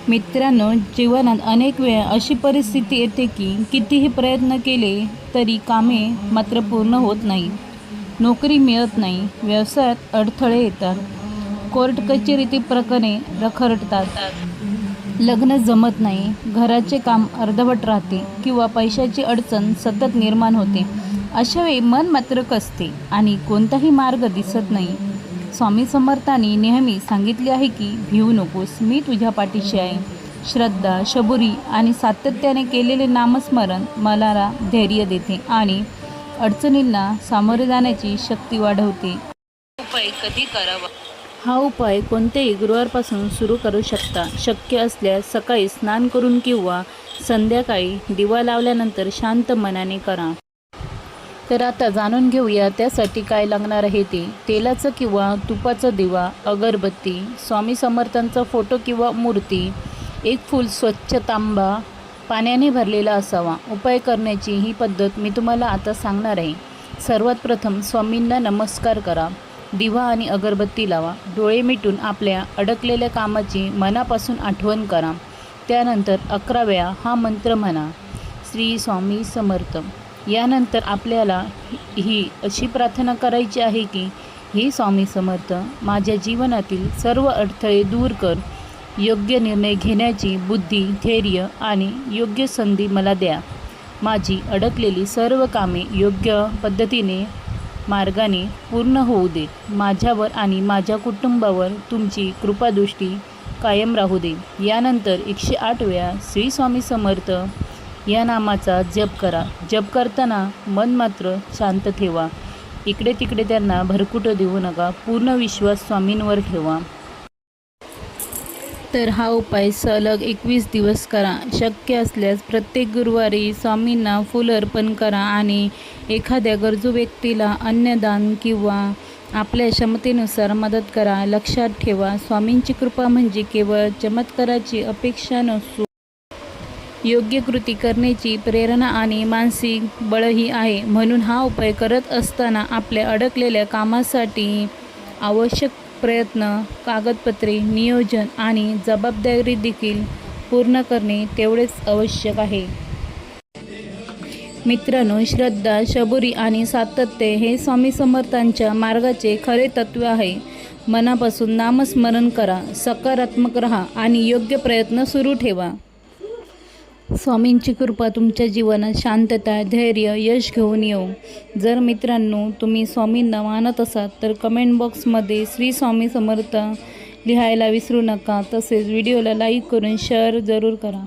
मित्रांनो, जीवनात अनेक वेळा अशी परिस्थिती येते की कितीही प्रयत्न केले तरी कामे मात्र पूर्ण होत नाही. नोकरी मिळत नाही, व्यवसायात अडथळे येतात, कोर्ट कचेरीतील प्रकरणे रखडतात, लग्न जमत नाही, घराचे काम अर्धवट राहते किंवा पैशाची अडचण सतत निर्माण होते. अशा वेळी मन मात्र कसते आणि कोणताही मार्ग दिसत नाही. स्वामी समर्थांनी नेहमी सांगितले आहे की भिवू नकोस, मी तुझ्या पाठीशी आहे. श्रद्धा, शबुरी आणि सातत्याने केलेले नामस्मरण मनाला धैर्य देते आणि अडचणींना सामोरे जाण्याची शक्ती वाढवते. उपाय कधी करावा? हा उपाय कोणत्याही गुरुवारपासून सुरू करू शकता. शक्य असल्यास सकाळी स्नान करून किंवा संध्याकाळी दिवा लावल्यानंतर शांत मनाने करा. तर आता जाणून घेऊया त्यासाठी काय लागणार आहे ते. तेलाचं किंवा तुपाचा दिवा, अगरबत्ती, स्वामी समर्थांचा फोटो किंवा मूर्ती, एक फूल स्वच्छ तांबा पाण्याने भरलेला असावा. उपाय करण्याची ही पद्धत मी तुम्हाला आता सांगणार आहे. सर्वात प्रथम स्वामींना नमस्कार करा. दिवा आणि अगरबत्ती लावा. डोळे मिटून आपल्या अडकलेल्या कामाची मनापासून आठवण करा. त्यानंतर 11 वेळा हा मंत्र म्हणा, श्री स्वामी समर्थ. यानंतर आपल्याला ही अशी प्रार्थना करायची आहे की हे स्वामी समर्थ, माझ्या जीवनातील सर्व अडथळे दूर कर. योग्य निर्णय घेण्याची बुद्धी, धैर्य आणि योग्य संधी मला द्या. माझी अडकलेली सर्व कामे योग्य पद्धतीने मार्गाने पूर्ण होऊ दे. माझ्यावर आणि माझ्या कुटुंबावर तुमची कृपादृष्टी कायम राहू दे. यानंतर 108 वेळा श्री स्वामी समर्थ या नामाचा जप करा. जप करताना मन मात्र शांत ठेवा. इकडे तिकडे त्यांना भरकुटं देऊ नका. पूर्ण विश्वास स्वामींवर ठेवा. तर हा उपाय सलग 21 दिवस करा. शक्य असल्यास प्रत्येक गुरुवारी स्वामींना फूल अर्पण करा आणि एखाद्या गरजू व्यक्तीला अन्नदान किंवा आपल्या क्षमतेनुसार मदत करा. लक्षात ठेवा, स्वामींची कृपा म्हणजे केवळ चमत्काराची अपेक्षा नसून योग्य कृती करण्याची प्रेरणा आणि मानसिक बळही आहे. म्हणून हा उपाय करत असताना आपल्या अडकलेल्या कामासाठी आवश्यक प्रयत्न, कागदपत्रे, नियोजन आणि जबाबदारी देखील पूर्ण करणे तेवढेच आवश्यक आहे. मित्रांनो, श्रद्धा, शबुरी आणि सातत्य हे स्वामी समर्थांच्या मार्गाचे खरे तत्त्व आहे. मनापासून नामस्मरण करा, सकारात्मक रहा आणि योग्य प्रयत्न सुरू ठेवा. स्वामींची कृपा तुमच्या जीवनात शांतता, धैर्य, यश घेऊन येऊ. जर मित्रांनो तुम्ही स्वामींना मानत असाल तर कमेंट बॉक्समध्ये श्री स्वामी समर्थ लिहायला विसरू नका. तसेच व्हिडिओला लाईक करून शेअर जरूर करा.